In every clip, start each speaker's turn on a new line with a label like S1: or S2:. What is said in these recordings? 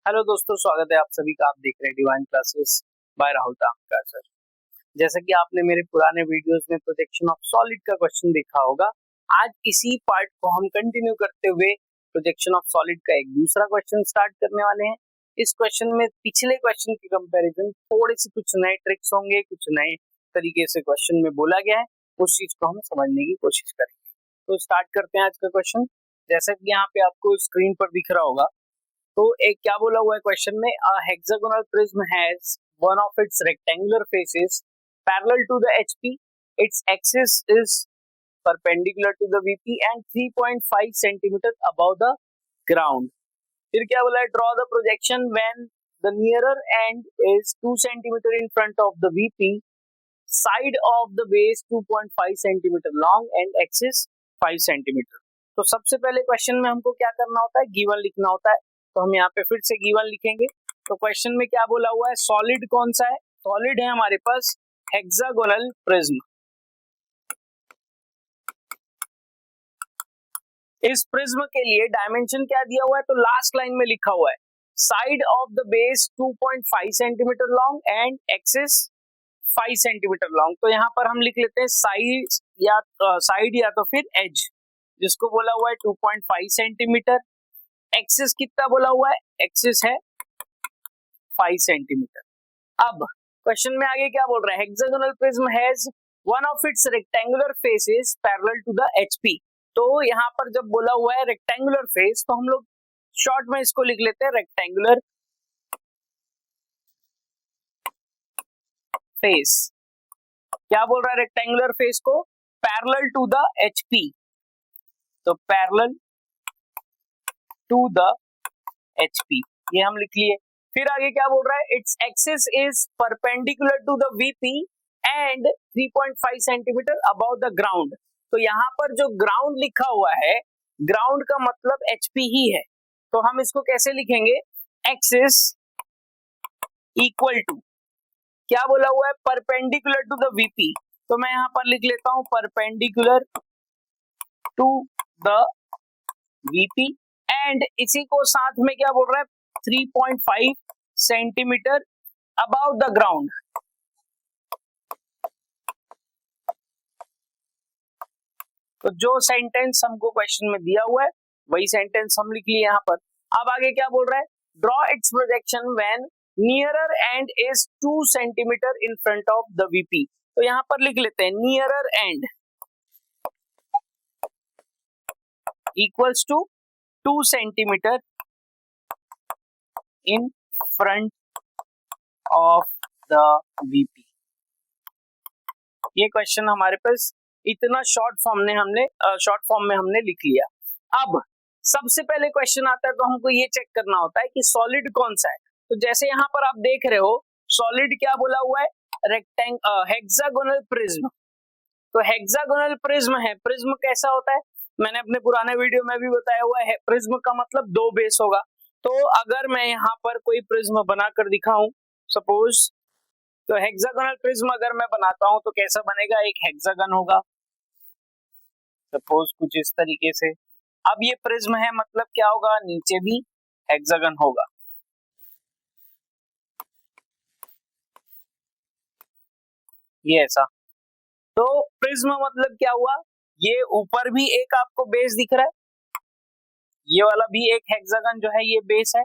S1: Hello दोस्तों, स्वागत है आप सभी का। आप देख रहे हैं divine classes by Rahul Tamkar sir. जैसा कि आपने मेरे पुराने वीडियोस में प्रोजेक्शन ऑफ सॉलिड का क्वेश्चन देखा होगा, आज इसी पार्ट को हम कंटिन्यू करते हुए प्रोजेक्शन ऑफ सॉलिड का एक दूसरा क्वेश्चन स्टार्ट करने वाले हैं। इस क्वेश्चन में पिछले क्वेश्चन के कंपैरिजन थोड़े से कुछ नए ट्रिक्स होंगे, कुछ नए तरीके से क्वेश्चन में बोला गया है, उस चीज को हम समझने की कोशिश करेंगे। तो स्टार्ट करते हैं आज का क्वेश्चन। जैसा कि यहाँ पे आपको स्क्रीन पर दिख रहा होगा, तो एक क्या बोला हुआ है क्वेश्चन में, a hexagonal prism has one of its rectangular faces parallel to the HP, its axis is perpendicular to the VP and 3.5 centimetre above the ground. फिर क्या बोला है, draw the projection when the nearer end is 2 centimetre in front of the VP, side of the base 2.5 centimetre long and axis 5 centimetre. तो सबसे पहले question में हमको क्या करना होता है, गिवन लिखना होता है। तो हम यहाँ पे फिर से गिवन लिखेंगे। तो क्वेश्चन में क्या बोला हुआ है, सॉलिड कौन सा है, सॉलिड है हमारे पास हेक्सागोनल प्रिज्म। इस प्रिज्म के लिए डायमेंशन क्या दिया हुआ है, तो लास्ट लाइन में लिखा हुआ है side of the base 2.5 centimetre long and axis 5 centimetre long. तो यहाँ पर हम लिख लेते हैं साइड या तो फिर एज, जिसको बोला हुआ है 2.5 सेंटीमीटर। एक्सिस कितना बोला हुआ है, एक्सिस है 5 सेंटीमीटर। अब क्वेश्चन में आगे क्या बोल रहा है, hexagonal prism has one of its rectangular faces parallel to the HP. तो यहाँ पर जब बोला हुआ है रेक्टेंगुलर फेस, तो हम लोग शॉर्ट में इसको लिख लेते हैं रेक्टेंगुलर फेस। क्या बोल रहा है, रेक्टेंगुलर फेस को पैरेलल टू द एचपी, तो पैरेलल टू द एचपी ये हम लिख लिए। फिर आगे क्या बोल रहा है, its axis is perpendicular to the VP and 3.5 centimetre above the ground. तो यहाँ पर जो ग्राउंड लिखा हुआ है, ग्राउंड का मतलब एचपी ही है। तो हम इसको कैसे लिखेंगे, एक्सिस इक्वल टू, क्या बोला हुआ है, परपेंडिकुलर टू द वीपी। तो मैं यहाँ पर लिख लेता हूं perpendicular to the VP and इसी को साथ में क्या बोल रहा है, 3.5 सेंटीमीटर अबाउट द ग्राउंड। तो जो सेंटेंस हमको क्वेश्चन में दिया हुआ है वही सेंटेंस हम लिख लिए यहाँ पर। अब आगे क्या बोल रहा है, draw its projection when nearer end is 2 centimetre in front of the VP. तो यहाँ पर लिख लेते हैं nearer end equals to 2 centimetre in front of the VP. ये क्वेश्चन हमारे पास इतना शॉर्ट फॉर्म में हमने लिख लिया। अब सबसे पहले क्वेश्चन आता है, तो हमको ये चेक करना होता है कि सॉलिड कौन सा है। तो जैसे यहाँ पर आप देख रहे हो, सॉलिड क्या बोला हुआ है, हेक्सागोनल प्रिज्म। तो हेक्सागोनल प्रिज्म है। प्रिज्म कैसा होता है, मैंने अपने पुराने वीडियो में भी बताया हुआ है, प्रिज्म का मतलब 2 बेस होगा। तो अगर मैं यहाँ पर कोई प्रिज्म बनाकर दिखाऊं सपोज, तो हेक्सागोनल प्रिज्म अगर मैं बनाता हूं तो कैसा बनेगा, एक हेक्सागन होगा सपोज कुछ इस तरीके से। अब ये प्रिज्म है मतलब क्या होगा, नीचे भी हेक्सागन होगा। ये ऐसा। तो प्रिज्म मतलब क्या हुआ, ये ऊपर भी एक आपको बेस दिख रहा है, ये वाला भी एक हेक्सागन जो है ये बेस है,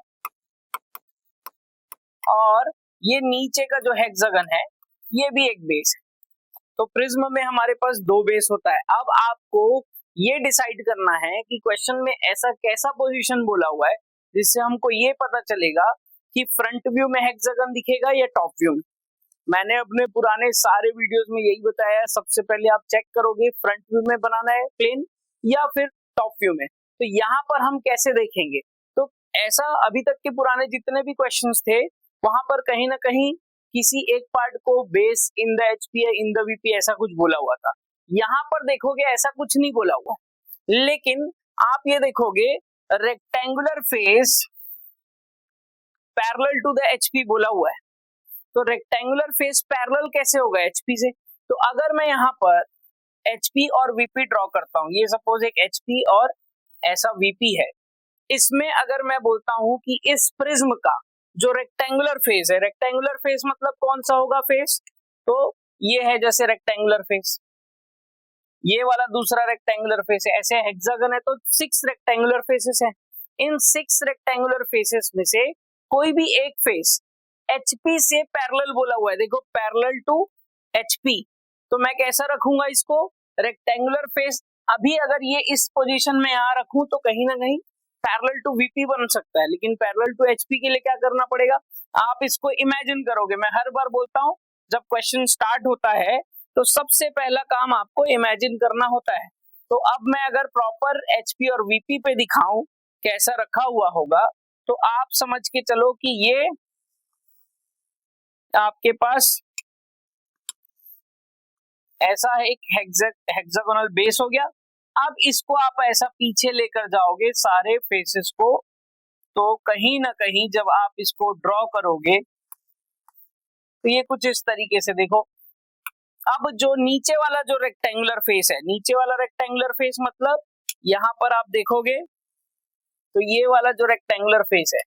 S1: और ये नीचे का जो हेक्सागन है ये भी एक बेस है। तो प्रिज्म में हमारे पास 2 बेस होता है। अब आपको ये डिसाइड करना है कि क्वेश्चन में ऐसा कैसा पोजीशन बोला हुआ है जिससे हमको ये पता चलेगा कि फ्रंट व्यू में हेक्सागन दिखेगा या टॉप व्यू में। मैंने अपने पुराने सारे वीडियोस में यही बताया है, सबसे पहले आप चेक करोगे फ्रंट व्यू में बनाना है प्लेन या फिर टॉप व्यू में। तो यहाँ पर हम कैसे देखेंगे, तो ऐसा अभी तक के पुराने जितने भी क्वेश्चंस थे वहां पर कहीं ना कहीं किसी एक पार्ट को बेस इन द एचपी या इन द वीपी ऐसा कुछ बोला हुआ था। यहाँ पर देखोगे ऐसा कुछ नहीं बोला हुआ, लेकिन आप ये देखोगे rectangular face parallel to the HP बोला हुआ है। तो रेक्टेंगुलर फेस पैरेलल कैसे होगा एचपी से, तो अगर मैं यहाँ पर एचपी और वीपी ड्रॉ करता हूँ, ये सपोज एक एचपी और ऐसा वीपी है, इसमें अगर मैं बोलता हूं कि इस प्रिज्म का जो रेक्टेंगुलर फेस है, रेक्टेंगुलर फेस मतलब कौन सा होगा फेस, तो ये है जैसे रेक्टेंगुलर फेस, ये वाला दूसरा रेक्टेंगुलर फेस है, ऐसे हेक्सागन है तो 6 रेक्टेंगुलर फेसेस हैं। इन 6 रेक्टेंगुलर फेसेस में से कोई भी एक फेस HP से पैरेलल बोला हुआ है, देखो पैरेलल टू HP, तो मैं कैसा रखूंगा इसको, रेक्टेंगुलर फेस। अभी अगर ये इस पोजीशन में यहां रखूं तो कहीं ना कहीं पैरेलल टू VP बन सकता है, लेकिन पैरेलल टू HP के लिए क्या करना पड़ेगा, आप इसको इमेजिन करोगे। मैं हर बार बोलता हूं जब क्वेश्चन स्टार्ट होता है तो सबसे पहला काम आपको इमेजिन करना होता है। तो अब मैं अगर प्रॉपर HP और VP पे दिखाऊं कैसा रखा हुआ होगा, तो आप समझ के चलो कि ये आपके पास ऐसा एक हेक्सागोनल बेस हो गया। अब इसको आप ऐसा पीछे लेकर जाओगे सारे फेसेस को, तो कहीं ना कहीं जब आप इसको ड्रॉ करोगे तो ये कुछ इस तरीके से देखो। अब जो नीचे वाला जो रेक्टेंगुलर फेस है, नीचे वाला रेक्टेंगुलर फेस मतलब यहां पर आप देखोगे तो ये वाला जो रेक्टेंगुलर फेस है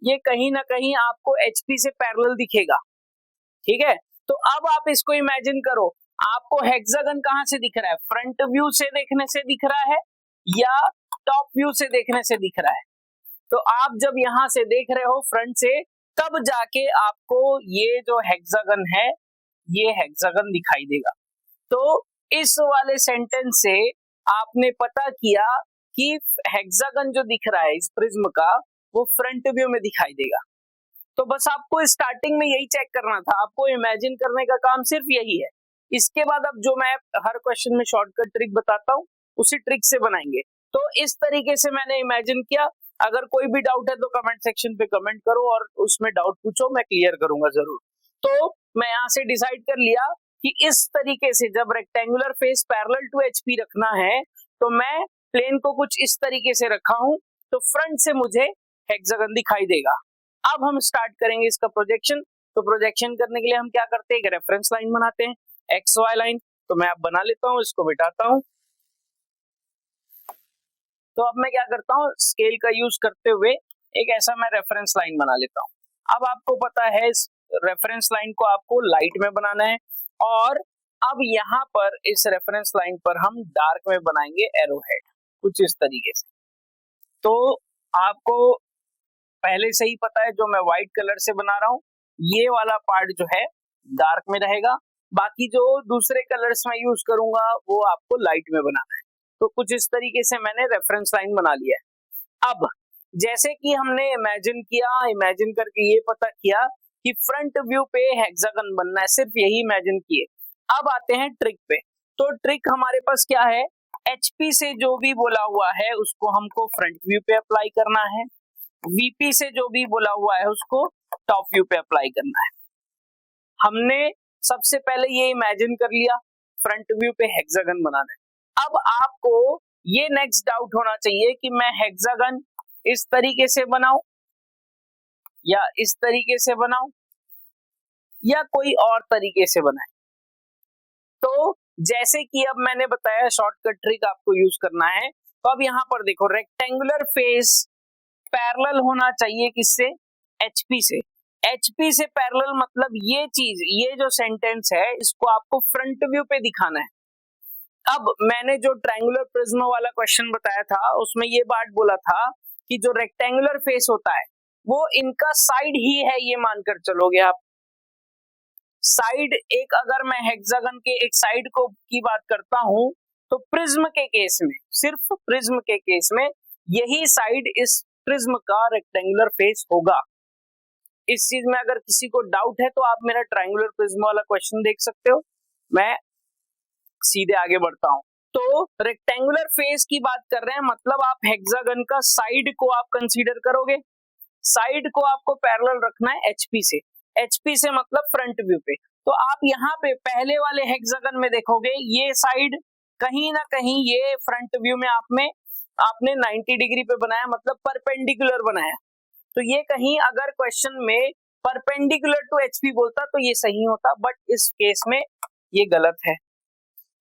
S1: ये कहीं ना कहीं आपको HP से पैरेलल दिखेगा, ठीक है। तो अब आप इसको इमेजिन करो, आपको हेक्सागन कहां से दिख रहा है, फ्रंट व्यू से देखने से दिख रहा है या टॉप व्यू से देखने से दिख रहा है। तो आप जब यहां से देख रहे हो फ्रंट से, तब जाके आपको ये जो हेक्सागन है ये हेक्सागन दिखाई देगा। तो इस वाले सेंटेंस से आपने पता किया कि हेक्सागन जो दिख रहा है इस प्रिज्म का वो फ्रंट व्यू में दिखाई देगा। तो बस आपको स्टार्टिंग में यही चेक करना था, आपको इमेजिन करने का काम सिर्फ यही है। इसके बाद अब जो मैं हर क्वेश्चन में शॉर्टकट ट्रिक बताता हूँ उसी ट्रिक से बनाएंगे। तो इस तरीके से मैंने इमेजिन किया। अगर कोई भी डाउट है तो कमेंट सेक्शन पे कमेंट करो और उसमें डाउट पूछो, मैं क्लियर करूंगा जरूर। तो मैं यहाँ से डिसाइड कर लिया कि इस तरीके से जब rectangular face parallel to HP रखना है तो मैं प्लेन को कुछ इस तरीके से रखा हूं, तो फ्रंट से मुझे हेक्सागन दिखाई देगा। अब हम स्टार्ट करेंगे इसका प्रोजेक्शन। तो प्रोजेक्शन करने के लिए हम क्या करते हैं, एक रेफरेंस लाइन बनाते हैं, XY लाइन। तो मैं अब बना लेता हूं, इसको बिठाता हूं। तो अब मैं क्या करता हूं, स्केल का यूज करते हुए एक ऐसा मैं रेफरेंस लाइन बना लेता हूं। अब आपको पता है इस रेफरेंस लाइन को आपको लाइट में बनाना है, और अब यहाँ पर इस रेफरेंस लाइन पर हम डार्क में बनाएंगे एरो हेड कुछ इस तरीके से। तो आपको पहले से ही पता है जो मैं व्हाइट कलर से बना रहा हूँ ये वाला पार्ट जो है डार्क में रहेगा, बाकी जो दूसरे कलर्स में यूज करूंगा वो आपको लाइट में बनाना है। तो कुछ इस तरीके से मैंने रेफरेंस लाइन बना लिया है। अब जैसे कि हमने इमेजिन किया, इमेजिन करके ये पता किया कि फ्रंट व्यू पे हेक्सागन बनना है, सिर्फ यही इमेजिन किए। अब आते हैं ट्रिक पे। तो ट्रिक हमारे पास क्या है, HP से जो भी बोला हुआ है उसको हमको फ्रंट व्यू पे अप्लाई करना है, VP से जो भी बोला हुआ है उसको टॉप व्यू पे अप्लाई करना है। हमने सबसे पहले ये इमेजिन कर लिया फ्रंट व्यू पे हेक्सागन बनाना है। अब आपको ये नेक्स्ट डाउट होना चाहिए कि मैं हेक्सागन इस तरीके से बनाऊं या इस तरीके से बनाऊं या कोई और तरीके से बनाए। तो जैसे कि अब मैंने बताया शॉर्टकट ट्रिक आपको यूज करना है। तो अब यहाँ पर देखो रेक्टेंगुलर फेस पैरेलल होना चाहिए किससे, HP से। HP से पैरेलल मतलब ये चीज, ये जो सेंटेंस है इसको आपको फ्रंट व्यू पे दिखाना है। अब मैंने जो ट्रायंगुलर प्रिज्म वाला क्वेश्चन बताया था उसमें ये बात बोला था कि जो रेक्टेंगुलर फेस होता है वो इनका साइड ही है, ये मानकर चलोगे आप। साइड एक, अगर मैं हेक्सागन के एक साइड को की बात करता हूं तो प्रिज्म के केस में, सिर्फ प्रिज्म के केस में यही साइड इस प्रिज्म का रेक्टेंगुलर फेस होगा। इस चीज में अगर किसी को डाउट है तो आप मेरा ट्रायंगुलर प्रिज्म वाला क्वेश्चन देख सकते हो। मैं सीधे आगे बढ़ता हूं। तो रेक्टेंगुलर फेस की बात कर रहे हैं मतलब आप हेक्सागन का साइड को आप कंसीडर करोगे। साइड को आपको पैरेलल रखना है HP से। HP से मतलब फ्रंट व्यू पे। तो आप यहाँ पे पहले वाले हेक्सागन में देखोगे ये साइड कहीं ना कहीं ये फ्रंट व्यू में आपने 90 डिग्री पे बनाया, मतलब परपेंडिकुलर बनाया। तो ये कहीं अगर क्वेश्चन में परपेंडिकुलर टू HP बोलता तो ये सही होता, बट इस केस में ये गलत है।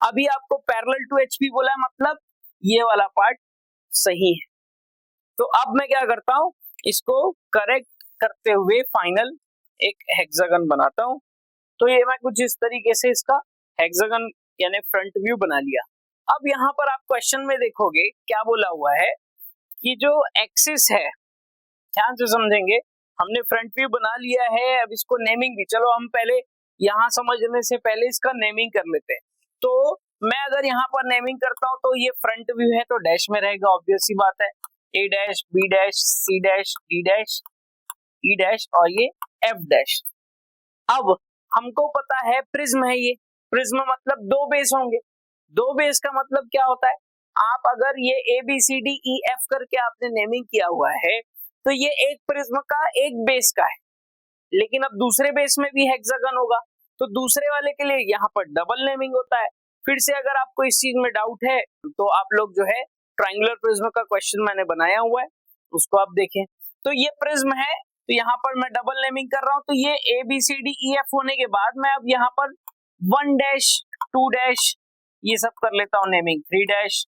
S1: अभी आपको पैरेलल टू HP बोला है मतलब ये वाला पार्ट सही है। तो अब मैं क्या करता हूँ, इसको करेक्ट करते हुए फाइनल एक हेक्सागन बनाता हूँ। तो ये मैं कुछ इस तरीके से इसका हेक्सागन यानी फ्रंट व्यू बना लिया। अब यहाँ पर आप क्वेश्चन में देखोगे क्या बोला हुआ है कि जो एक्सिस है, ध्यान से समझेंगे, हमने फ्रंट व्यू बना लिया है, अब इसको नेमिंग भी, चलो हम पहले यहाँ समझने से पहले इसका नेमिंग कर लेते हैं। तो मैं अगर यहाँ पर नेमिंग करता हूँ तो ये फ्रंट व्यू है तो डैश में रहेगा, ऑब्वियस सी बात है, A dash, B dash, C dash, D dash, E dash और ये एफ डैश। अब हमको पता है प्रिज्म है, ये प्रिज्म मतलब दो बेस होंगे। दो बेस का मतलब क्या होता है, आप अगर ये A B C D E F करके आपने नेमिंग किया हुआ है तो ये एक प्रिज्म का एक बेस का है, लेकिन अब दूसरे बेस में भी हेक्सागन होगा तो दूसरे वाले के लिए यहाँ पर डबल नेमिंग होता है। फिर से अगर आपको इस चीज में डाउट है तो आप लोग जो है ट्रायंगुलर प्रिज्म का क्वेश्चन मैंने बनाया हुआ है, उसको आप देखें। तो ये प्रिज्म है तो यहाँ पर मैं डबल नेमिंग कर रहा हूँ, तो ये A B C D E F होने के बाद मैं अब यहाँ पर 1 डैश 2 डैश ये सब कर लेता हूँ नेमिंग, 3 डैश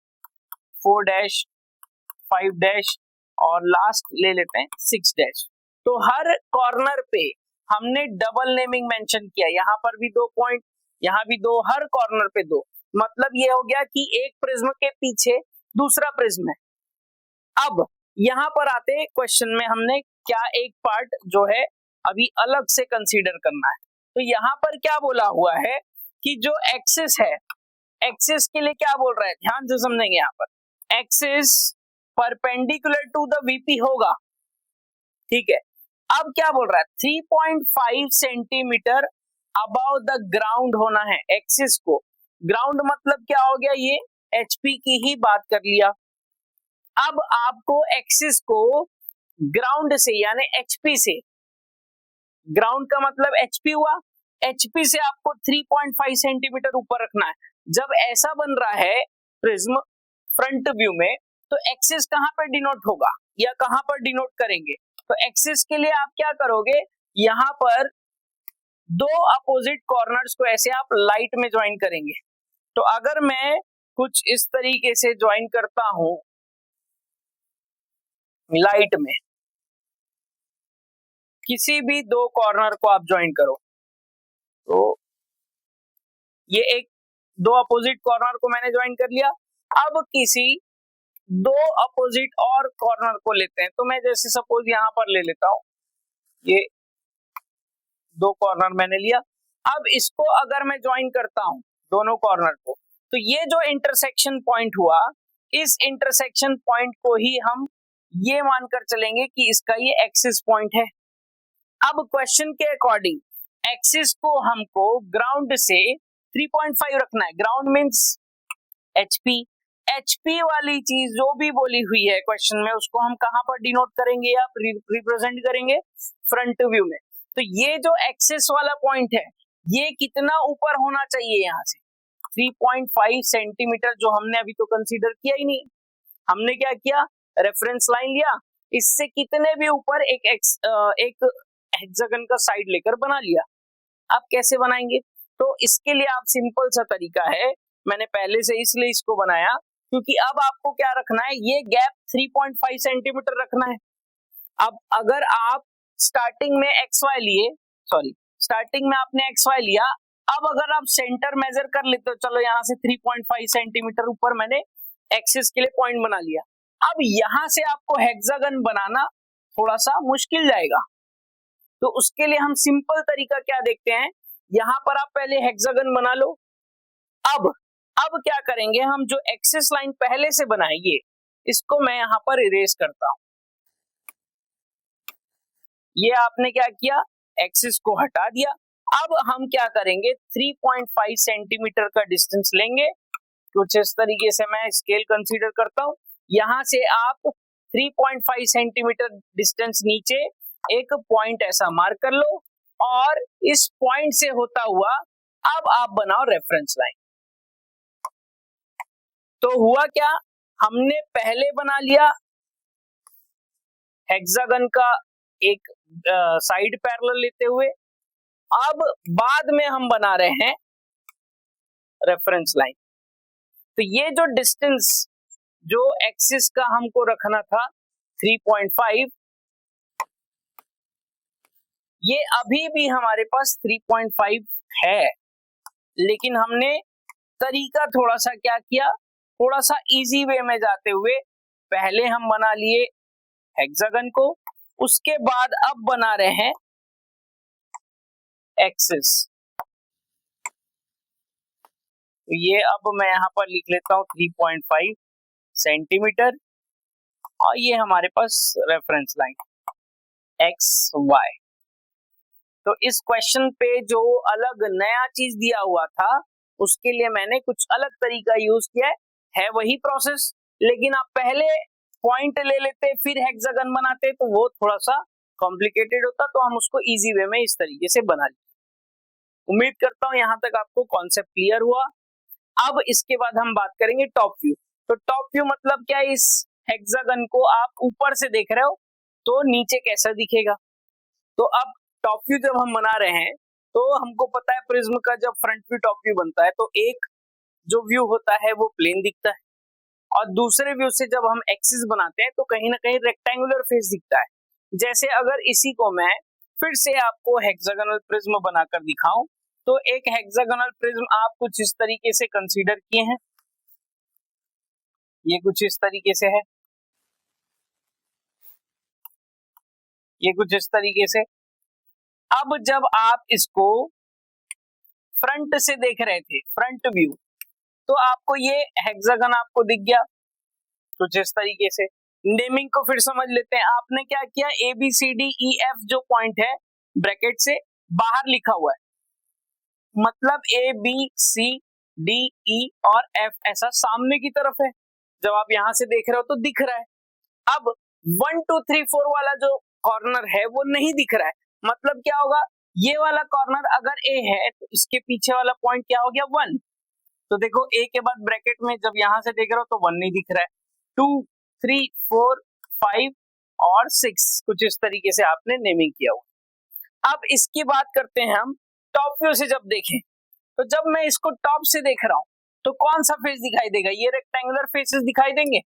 S1: 4 डैश 5 डैश और लास्ट ले लेते हैं 6 डैश। तो हर कॉर्नर पे हमने डबल नेमिंग मेंशन किया, यहाँ पर भी 2 पॉइंट, यहाँ भी 2, हर कॉर्नर पे 2, मतलब ये हो गया कि एक प्रिज्म के पीछे दूसरा प्रिज्म है। अब यहाँ पर आते हैं क्वेश्चन में, हमने क्या एक पार्ट जो है अभी अलग से कंसीडर करना है। तो यहाँ पर क्या बोला हुआ है कि जो एक्सिस है, एक्सिस के लिए क्या बोल रहा है, ध्यान से समझेंगे। यहाँ पर axis perpendicular to the VP होगा, ठीक है। अब क्या बोल रहा है, 3.5 सेंटीमीटर अबव द ग्राउंड होना है एक्सिस को। ग्राउंड मतलब क्या हो गया, ये एचपी की ही बात कर लिया। अब आपको एक्सिस को ग्राउंड से यानी एचपी से, ग्राउंड का मतलब एचपी हुआ, एचपी से आपको 3.5 सेंटीमीटर ऊपर रखना है। जब ऐसा बन रहा है प्रिज्म फ्रंट व्यू में तो एक्सिस कहां पर डिनोट होगा या कहां पर डिनोट करेंगे, तो एक्सिस के लिए आप क्या करोगे, यहां पर दो अपोजिट कॉर्नर्स को ऐसे आप लाइट में ज्वाइन करेंगे। तो अगर मैं कुछ इस तरीके से ज्वाइन करता हूं लाइट में, किसी भी दो कॉर्नर को आप ज्वाइन करो, तो ये एक दो अपोजिट कॉर्नर को मैंने ज्वाइन कर लिया। अब किसी दो अपोजिट और कॉर्नर को लेते हैं, तो मैं जैसे सपोज यहां पर ले लेता हूं, ये दो कॉर्नर मैंने लिया। अब इसको अगर मैं ज्वाइन करता हूं दोनों कॉर्नर को, तो ये जो इंटरसेक्शन पॉइंट हुआ, इस इंटरसेक्शन पॉइंट को ही हम ये मानकर चलेंगे कि इसका ये एक्सिस पॉइंट है। अब क्वेश्चन के अकॉर्डिंग एक्सिस को हमको ग्राउंड से 3.5 रखना है। ग्राउंड मींस एचपी, एचपी वाली चीज जो भी बोली हुई है क्वेश्चन में, उसको हम कहां पर डिनोट करेंगे या रिप्रेजेंट करेंगे, फ्रंट व्यू में। तो ये जो एक्सिस वाला पॉइंट है, ये कितना ऊपर होना चाहिए, यहाँ से 3.5 सेंटीमीटर, जो हमने अभी तो कंसीडर किया ही नहीं। हमने क्या किया, रेफरेंस लाइन लिया, इससे कितने भी ऊपर एक हेक्सागन का साइड लेकर बना लिया। आप कैसे बनाएंगे, तो इसके लिए आप सिंपल सा तरीका है, मैंने पहले से इसलिए इसको बनाया क्योंकि अब आपको क्या रखना है, ये गैप 3.5 सेंटीमीटर रखना है। अब अगर आप स्टार्टिंग में XY लिए, सॉरी स्टार्टिंग में आपने XY लिया, अब अगर आप सेंटर मेजर कर लेते हो, चलो यहाँ से 3.5 सेंटीमीटर ऊपर मैंने एक्सिस के लिए पॉइंट बना लिया। अब यहां से आपको हेक्सागन बनाना थोड़ा सा मुश्किल जाएगा, तो उसके लिए हम सिंपल तरीका क्या देखते हैं, यहां पर आप पहले हेक्सागन बना लो। अब क्या करेंगे, हम जो एक्सिस लाइन पहले से बनाएंगे, इसको मैं यहां पर इरेज करता हूं। ये आपने क्या किया, एक्सिस को हटा दिया। अब हम क्या करेंगे, 3.5 सेंटीमीटर का डिस्टेंस लेंगे, कुछ इस तरीके से मैं स्केल कंसीडर करता हूं। यहां से आप 3.5 सेंटीमीटर डिस्टेंस नीचे एक पॉइंट ऐसा मार्क कर लो, और इस पॉइंट से होता हुआ अब आप बनाओ रेफरेंस लाइन। तो हुआ क्या, हमने पहले बना लिया हेक्सागन का एक साइड पैरेलल लेते हुए, अब बाद में हम बना रहे हैं रेफरेंस लाइन। तो ये जो डिस्टेंस जो एक्सिस का हमको रखना था, 3.5, ये अभी भी हमारे पास 3.5 है, लेकिन हमने तरीका थोड़ा सा क्या किया, थोड़ा सा इजी वे में जाते हुए पहले हम बना लिए हेक्सागन को, उसके बाद अब बना रहे हैं एक्सिस। तो ये अब मैं यहां पर लिख लेता हूं 3.5 सेंटीमीटर, और ये हमारे पास रेफरेंस लाइन एक्स वाई। तो इस क्वेश्चन पे जो अलग नया चीज दिया हुआ था उसके लिए मैंने कुछ अलग तरीका यूज किया है वही प्रोसेस, लेकिन आप पहले पॉइंट ले लेते फिर हेक्सागन बनाते तो वो थोड़ा सा कॉम्प्लिकेटेड होता, तो हम उसको इजी वे में इस तरीके से बना लिए। उम्मीद करता हूं यहां तक आपको कॉन्सेप्ट क्लियर हुआ। अब इसके बाद हम बात करेंगे टॉप व्यू। तो टॉप व्यू मतलब क्या है, इस हेक्सागन को आप ऊपर से देख रहे हो तो नीचे कैसा दिखेगा। तो अब टॉप व्यू जब हम बना रहे हैं तो हमको पता है प्रिज्म का जब फ्रंट व्यू टॉप व्यू बनता है तो एक जो व्यू होता है वो प्लेन दिखता है, और दूसरे व्यू से जब हम एक्सिस बनाते हैं तो कहीं ना कहीं रेक्टेंगुलर फेस दिखता है। जैसे अगर इसी को मैं फिर से आपको हेक्सागोनल प्रिज्म बनाकर दिखाऊं तो एक हेक्सागोनल प्रिज्म आप कुछ इस तरीके से कंसीडर किए हैं, ये कुछ इस तरीके से है, ये कुछ इस तरीके से। अब जब आप इसको फ्रंट से देख रहे थे, फ्रंट व्यू, तो आपको ये हेक्सागन आपको दिख गया कुछ इस तरीके से। नेमिंग को फिर समझ लेते हैं। आपने क्या किया, A B C D E F जो पॉइंट है ब्रैकेट से बाहर लिखा हुआ है, मतलब ए बी सी डी ई और एफ ऐसा सामने की तरफ है। जब आप यहां से देख रहे हो तो दिख रहा है। अब 1 2 3 4 वाला जो कॉर्नर है वो नहीं दिख रहा है, मतलब क्या होगा, ये वाला कॉर्नर अगर ए है तो इसके पीछे वाला पॉइंट क्या हो गया 1। तो देखो ए के बाद ब्रैकेट में जब यहां से देख रहे हो तो 1 नहीं दिख रहा है, 2 3 4 5 और 6 कुछ इस तरीके से आपने नेमिंग किया हुआ। अब इसकी बात करते हैं हम टॉप व्यू से। जब देखें तो जब मैं इसको टॉप से देख रहा हूं तो कौन सा फेस दिखाई देगा, ये रेक्टेंगुलर फेसेस दिखाई देंगे।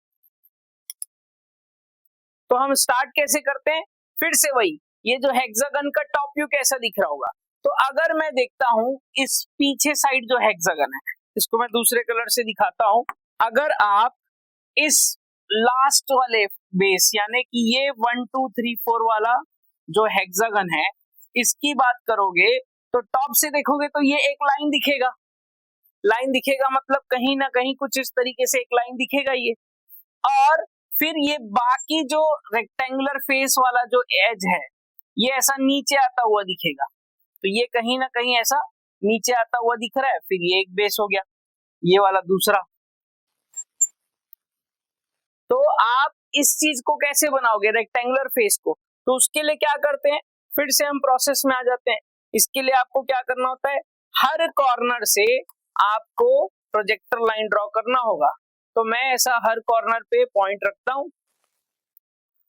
S1: तो हम स्टार्ट कैसे करते हैं, फिर से वही, ये जो हेक्सागन का टॉप व्यू कैसा दिख रहा होगा। तो अगर मैं देखता हूं इस पीछे साइड जो हेक्सागन है, इसको मैं दूसरे कलर से दिखाता हूं। अगर आप इस लास्ट वाले बेस यानी कि ये 1 2 3 4 वाला जो हेक्सागन है इसकी बात करोगे तो टॉप से देखोगे तो ये एक लाइन दिखेगा। लाइन दिखेगा मतलब कहीं ना कहीं कुछ इस तरीके से एक लाइन दिखेगा ये, और फिर ये बाकी जो रेक्टेंगुलर फेस वाला जो एज है ये ऐसा नीचे आता हुआ दिखेगा। तो ये कहीं ना कहीं ऐसा नीचे आता हुआ दिख रहा है। फिर ये एक बेस हो गया, ये वाला दूसरा। तो आप इस चीज को कैसे बनाओगे रेक्टेंगुलर फेस को, तो उसके लिए क्या करते हैं, फिर से हम प्रोसेस में आ जाते हैं। इसके लिए आपको क्या करना होता है, हर कॉर्नर से आपको प्रोजेक्टर लाइन ड्रॉ करना होगा। तो मैं ऐसा हर कॉर्नर पे पॉइंट रखता हूं,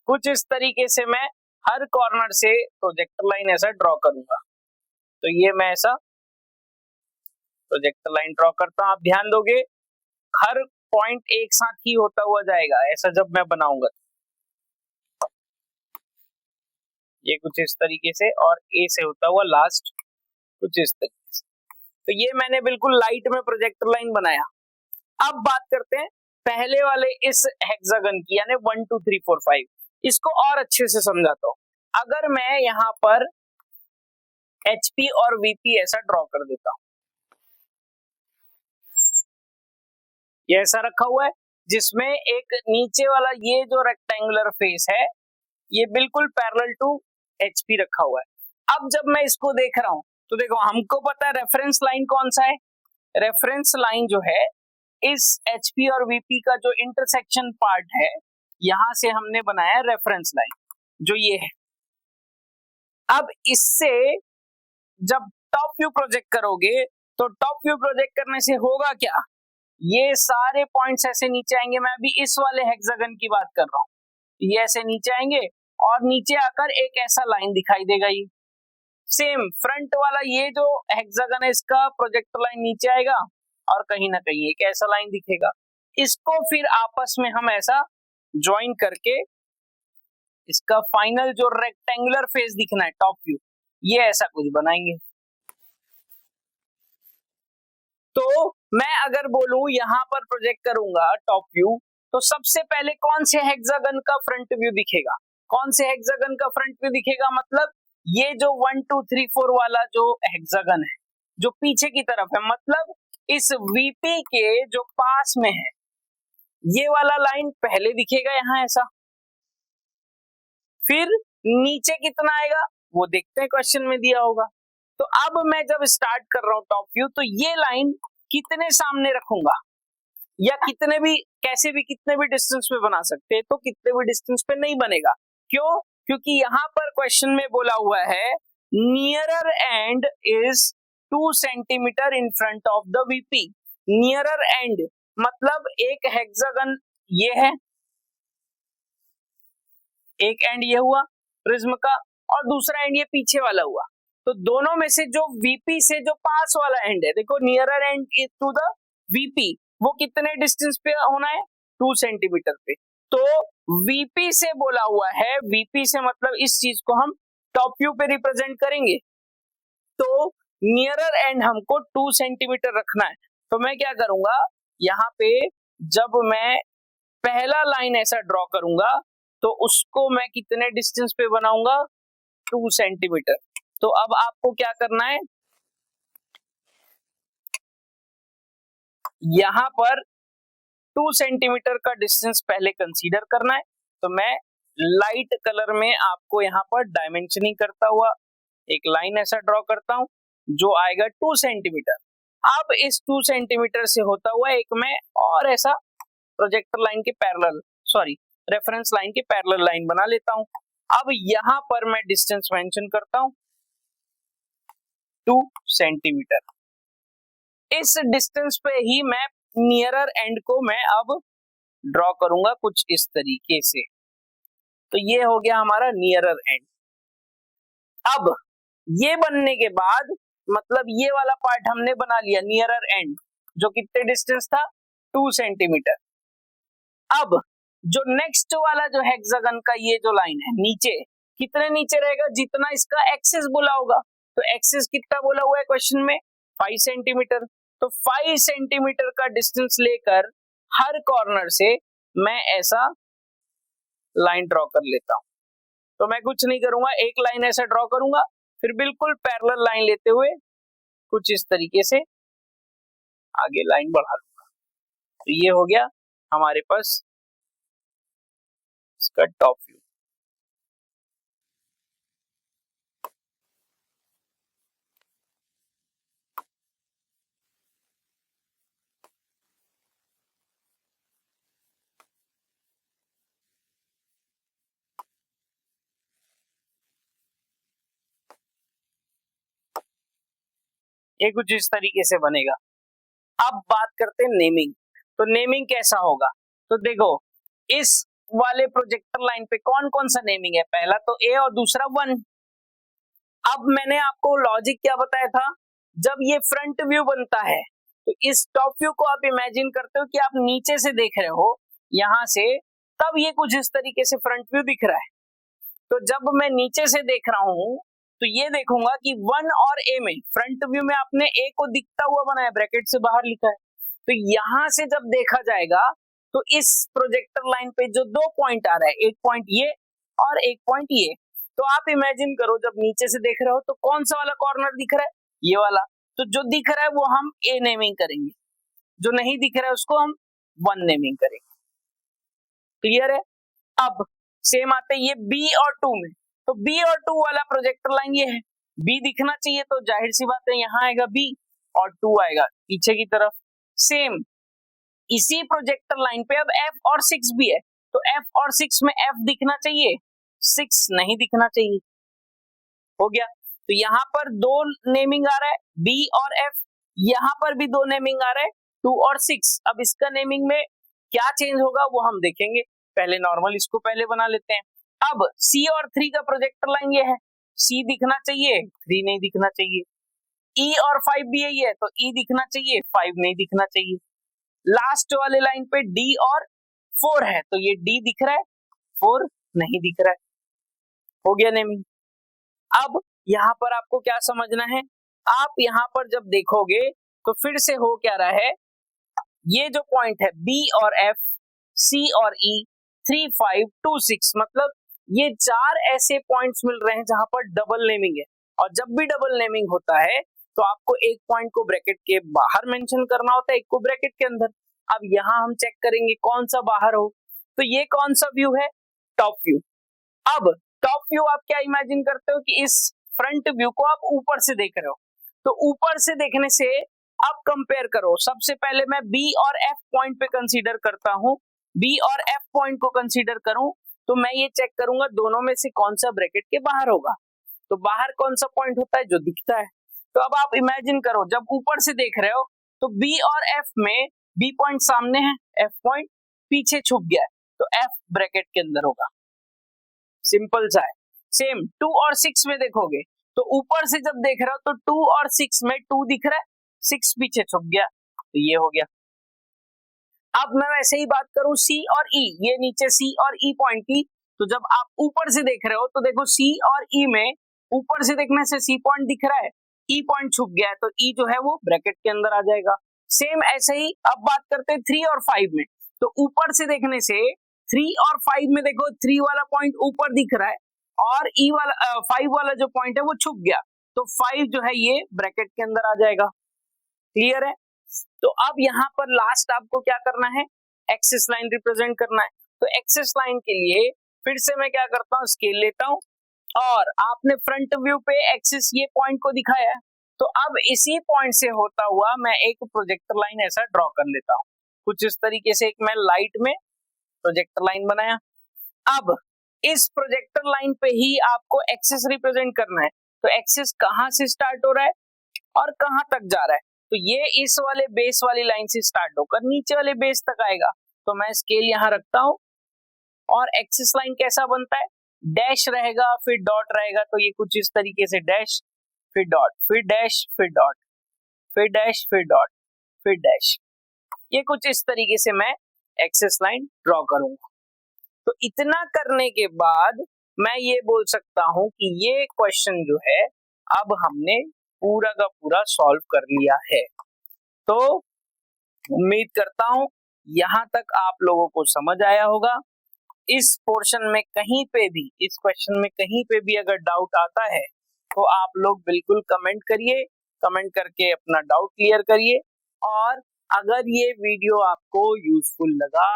S1: कुछ इस तरीके से मैं हर कॉर्नर से प्रोजेक्टर लाइन ऐसा ड्रॉ करूंगा। तो ये मैं ऐसा प्रोजेक्टर लाइन ड्रॉ करता हूं। आप ध्यान दोगे हर पॉइंट एक साथ ही होता हुआ जाएगा ऐसा जब मैं बनाऊंगा। ये कुछ इस तरीके से, और ए से होता हुआ लास्ट कुछ इस तरीके से। तो ये मैंने बिल्कुल लाइट में प्रोजेक्टर लाइन बनाया। अब बात करते हैं पहले वाले इस हेक्सागन की यानी 1 2 3 4 5। इसको और अच्छे से समझाता हूं। अगर मैं यहां पर HP और VP ऐसा ड्रॉ कर देता हूं, ये ऐसा रखा हुआ है जिसमें एक नीचे वाला ये जो रेक्टेंगुलर फेस है ये बिल्कुल पैरेलल टू HP रखा हुआ है। अब जब मैं इसको देख रहा हूं तो देखो हमको पता है रेफरेंस लाइन कौन सा है, रेफरेंस लाइन जो है इस HP और VP का जो इंटरसेक्शन पार्ट है यहां से हमने बनाया रेफरेंस लाइन जो ये है। अब इससे जब टॉप व्यू प्रोजेक्ट करोगे तो टॉप व्यू प्रोजेक्ट करने से होगा क्या, ये सारे पॉइंट्स ऐसे नीचे आएंगे। मैं अभी इस वाले हेक्सागन की बात कर रहा हूं, ये ऐसे नीचे आएंगे और नीचे आकर एक ऐसा लाइन दिखाई देगा। ये सेम फ्रंट वाला ये जो हेक्सागन है इसका प्रोजेक्टर लाइन नीचे आएगा और कहीं ना कहीं एक ऐसा लाइन दिखेगा। इसको फिर आपस में हम ऐसा ज्वाइन करके इसका फाइनल जो रेक्टेंगुलर फेस दिखना है टॉप व्यू, ये ऐसा कुछ बनाएंगे। तो मैं अगर बोलूं यहां पर प्रोजेक्ट करूंगा टॉप व्यू, तो सबसे पहले कौन से हेक्सागन का फ्रंट व्यू दिखेगा? कौन से हेक्सागन का फ्रंट व्यू दिखेगा? मतलब ये जो 1 2 3 4 वाला जो हेक्सागन है जो पीछे की तरफ है, मतलब इस वीपी के जो पास में है, ये वाला लाइन पहले दिखेगा यहां ऐसा। फिर नीचे कितना आएगा वो देखते हैं, क्वेश्चन में दिया होगा। तो अब मैं जब स्टार्ट कर रहा हूं टॉप व्यू, तो ये लाइन कितने सामने रखूंगा या कितने भी कैसे भी कितने भी डिस्टेंस पे बना सकते हैं, तो कितने भी डिस्टेंस पे नहीं बनेगा। क्यों? क्योंकि यहां पर क्वेश्चन में बोला हुआ है nearer end is 2 centimetre in front of the VP. Nearer and मतलब एक हेक्सागन ये है, एक एंड ये हुआ प्रिज्म का, और दूसरा एंड ये पीछे वाला हुआ। तो दोनों में से जो वीपी से जो पास वाला एंड है, देखो nearer end to the VP, वो कितने डिस्टेंस पे होना है? 2 सेंटीमीटर पे। तो वीपी से बोला हुआ है, वीपी से मतलब इस चीज को हम टॉप व्यू पे रिप्रेजेंट करेंगे, तो नियरर एंड हमको 2 सेंटीमीटर रखना है। तो मैं क्या करूंगा, यहाँ पे जब मैं पहला लाइन ऐसा ड्रॉ करूंगा, तो उसको मैं कितने डिस्टेंस पे बनाऊंगा? 2 सेंटीमीटर। तो अब आपको क्या करना है, यहां पर 2 सेंटीमीटर का डिस्टेंस पहले कंसीडर करना है। तो मैं लाइट कलर में आपको यहाँ पर डायमेंशनिंग करता हुआ एक लाइन ऐसा ड्रॉ करता हूं जो आएगा 2 सेंटीमीटर। अब इस 2 सेंटीमीटर से होता हुआ एक मैं और ऐसा प्रोजेक्टर लाइन के पैरेलल, सॉरी रेफरेंस लाइन के पैरेलल लाइन बना लेता हूं। अब यहां पर मैं डिस्टेंस मेंशन करता हूं 2 सेंटीमीटर। इस डिस्टेंस पे ही मैं नियरर एंड को मैं अब ड्रॉ करूंगा कुछ इस तरीके से। तो ये हो गया हमारा नियरर एंड। अब ये बनने के बाद मतलब ये वाला पार्ट हमने बना लिया नियरर एंड, जो कितने डिस्टेंस था? 2 सेंटीमीटर। अब जो नेक्स्ट वाला जो हेक्सागन का ये जो लाइन है नीचे, कितने नीचे रहेगा? जितना इसका एक्सिस बोला होगा। तो एक्सिस कितना बोला हुआ है क्वेश्चन में? 5 सेंटीमीटर। तो 5 सेंटीमीटर का डिस्टेंस लेकर हर कॉर्नर से मैं ऐसा लाइन ड्रॉ कर लेता हूं। तो मैं कुछ नहीं करूंगा, एक लाइन ऐसा ड्रॉ करूंगा, फिर बिल्कुल पैरेलल लाइन लेते हुए कुछ इस तरीके से आगे लाइन बढ़ा लूंगा। तो ये हो गया हमारे पास इसका टॉप व्यू। ये कुछ इस तरीके से बनेगा। अब बात करते हैं नेमिंग। तो नेमिंग कैसा होगा? तो देखो इस वाले प्रोजेक्टर लाइन पे कौन कौन सा नेमिंग है? पहला तो ए और दूसरा 1। अब मैंने आपको लॉजिक क्या बताया था, जब ये फ्रंट व्यू बनता है तो इस टॉप व्यू को आप इमेजिन करते हो कि आप नीचे से देख रहे हो यहां से, तब ये कुछ इस तरीके से फ्रंट व्यू दिख रहा है। तो जब मैं नीचे से देख रहा हूं तो ये देखूंगा कि 1 और ए में, फ्रंट व्यू में आपने ए को दिखता हुआ बनाया, ब्रैकेट से बाहर लिखा है। तो यहां से जब देखा जाएगा तो इस प्रोजेक्टर लाइन पे जो 2 पॉइंट आ रहा है, एक पॉइंट ये और एक पॉइंट ये, तो आप इमेजिन करो जब नीचे से देख रहे हो तो कौन सा वाला कॉर्नर दिख रहा है? ये वाला। तो जो दिख रहा है वो हम ए नेमिंग करेंगे, जो नहीं दिख रहा है उसको हम 1 नेमिंग करेंगे। क्लियर है? अब सेम आते ये बी और 2 में। तो बी और 2 वाला प्रोजेक्टर लाइन ये है, बी दिखना चाहिए तो जाहिर सी बात है यहाँ आएगा बी और 2 आएगा पीछे की तरफ। सेम इसी प्रोजेक्टर लाइन पे अब एफ और 6 भी है, तो एफ और 6 में एफ दिखना चाहिए, 6 नहीं दिखना चाहिए। हो गया। तो यहाँ पर 2 नेमिंग आ रहा है बी और एफ, यहाँ पर भी 2 नेमिंग आ रहा है 2 और 6। अब इसका नेमिंग में क्या चेंज होगा वो हम देखेंगे, पहले नॉर्मल इसको पहले बना लेते हैं। अब सी और 3 का प्रोजेक्टर लाइन ये है, सी दिखना चाहिए 3 नहीं दिखना चाहिए। ई और 5 भी यही है, तो ई दिखना चाहिए 5 नहीं दिखना चाहिए। लास्ट वाले लाइन पे डी और 4 है, तो ये डी दिख रहा है 4 नहीं दिख रहा है। हो गया नेमिंग। अब यहाँ पर आपको क्या समझना है, आप यहाँ पर जब देखोगे तो फिर से हो क्या रहा है, ये जो पॉइंट है बी और एफ, सी और ई, 3, 5, 2, 6, मतलब ये 4 ऐसे पॉइंट्स मिल रहे हैं जहां पर डबल नेमिंग है। और जब भी डबल नेमिंग होता है तो आपको एक पॉइंट को ब्रैकेट के बाहर मेंशन करना होता है, एक को ब्रैकेट के अंदर। अब यहाँ हम चेक करेंगे कौन सा बाहर हो, तो ये कौन सा व्यू है, टॉप व्यू। अब टॉप व्यू आप क्या इमेजिन करते हो कि इस फ्रंट व्यू को आप ऊपर से देख रहे हो, तो ऊपर से देखने से अब कंपेयर करो। सबसे पहले मैं बी और एफ पॉइंट पे कंसीडर करता हूं, बी और एफ पॉइंट को कंसीडर करूं तो मैं ये चेक करूंगा दोनों में से कौन सा ब्रैकेट के बाहर होगा। तो बाहर कौन सा पॉइंट होता है, जो दिखता है। तो अब आप इमेजिन करो जब ऊपर से देख रहे हो तो बी और एफ में बी पॉइंट सामने है, एफ पॉइंट पीछे छुप गया है, तो एफ ब्रैकेट के अंदर होगा। सिंपल सा है। सेम 2 और 6 में देखोगे तो ऊपर से जब देख रहे हो तो 2 और 6 में 2 दिख रहा है, 6 पीछे छुप गया, तो ये हो गया। अब मैं वैसे ही बात करूं सी और ई, ये नीचे सी और ई पॉइंट की, तो जब आप ऊपर से देख रहे हो तो देखो सी और ई में ऊपर से देखने से सी पॉइंट दिख रहा है, ई पॉइंट छुप गया है, तो ई जो है वो ब्रैकेट के अंदर आ जाएगा। सेम ऐसे ही अब बात करते हैं 3 और 5 में, तो ऊपर से देखने से 3 और 5 में देखो 3 वाला पॉइंट ऊपर दिख रहा है और ई वाला 5 वाला जो पॉइंट है वो छुप गया, तो 5 जो है ये ब्रैकेट के अंदर आ जाएगा। क्लियर है। तो अब यहाँ पर लास्ट आपको क्या करना है, एक्सिस लाइन रिप्रेजेंट करना है। तो एक्सिस लाइन के लिए फिर से मैं क्या करता हूँ, स्केल लेता हूँ और आपने फ्रंट व्यू पे एक्सिस ये पॉइंट को दिखाया है, तो अब इसी पॉइंट से होता हुआ मैं एक प्रोजेक्टर लाइन ऐसा ड्रॉ कर लेता हूँ कुछ इस तरीके से। एक मैं लाइट में प्रोजेक्टर लाइन बनाया। अब इस प्रोजेक्टर लाइन पे ही आपको एक्सिस रिप्रेजेंट करना है, तो एक्सिस कहां से स्टार्ट हो रहा है और कहां तक जा रहा है, तो ये इस वाले बेस वाली लाइन से स्टार्ट होकर नीचे वाले बेस तक आएगा। तो मैं स्केल यहां रखता हूं और एक्सिस लाइन कैसा बनता है, डैश रहेगा फिर डॉट रहेगा, तो ये कुछ इस तरीके से डैश फिर डॉट फिर डैश फिर डॉट फिर डैश फिर डॉट फिर डैश, ये कुछ इस तरीके से मैं एक्सिस लाइन ड्रॉ करूंगा। तो इतना करने के बाद मैं ये बोल सकता हूं कि ये क्वेश्चन जो है अब हमने पूरा का पूरा सॉल्व कर लिया है। तो उम्मीद करता हूं यहां तक आप लोगों को समझ आया होगा। इस पोर्शन में कहीं पे भी, इस क्वेश्चन में कहीं पे भी अगर डाउट आता है तो आप लोग बिल्कुल कमेंट करिए, कमेंट करके अपना डाउट क्लियर करिए। और अगर ये वीडियो आपको यूजफुल लगा,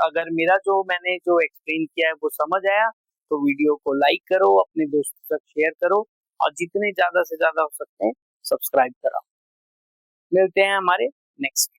S1: अगर मेरा जो मैंने जो एक्सप्लेन किया है वो समझ आया, तो वीडियो को लाइक करो, अपने दोस्तों तक शेयर करो और जितने ज्यादा से ज्यादा हो सकते हैं सब्सक्राइब करो। मिलते हैं हमारे नेक्स्ट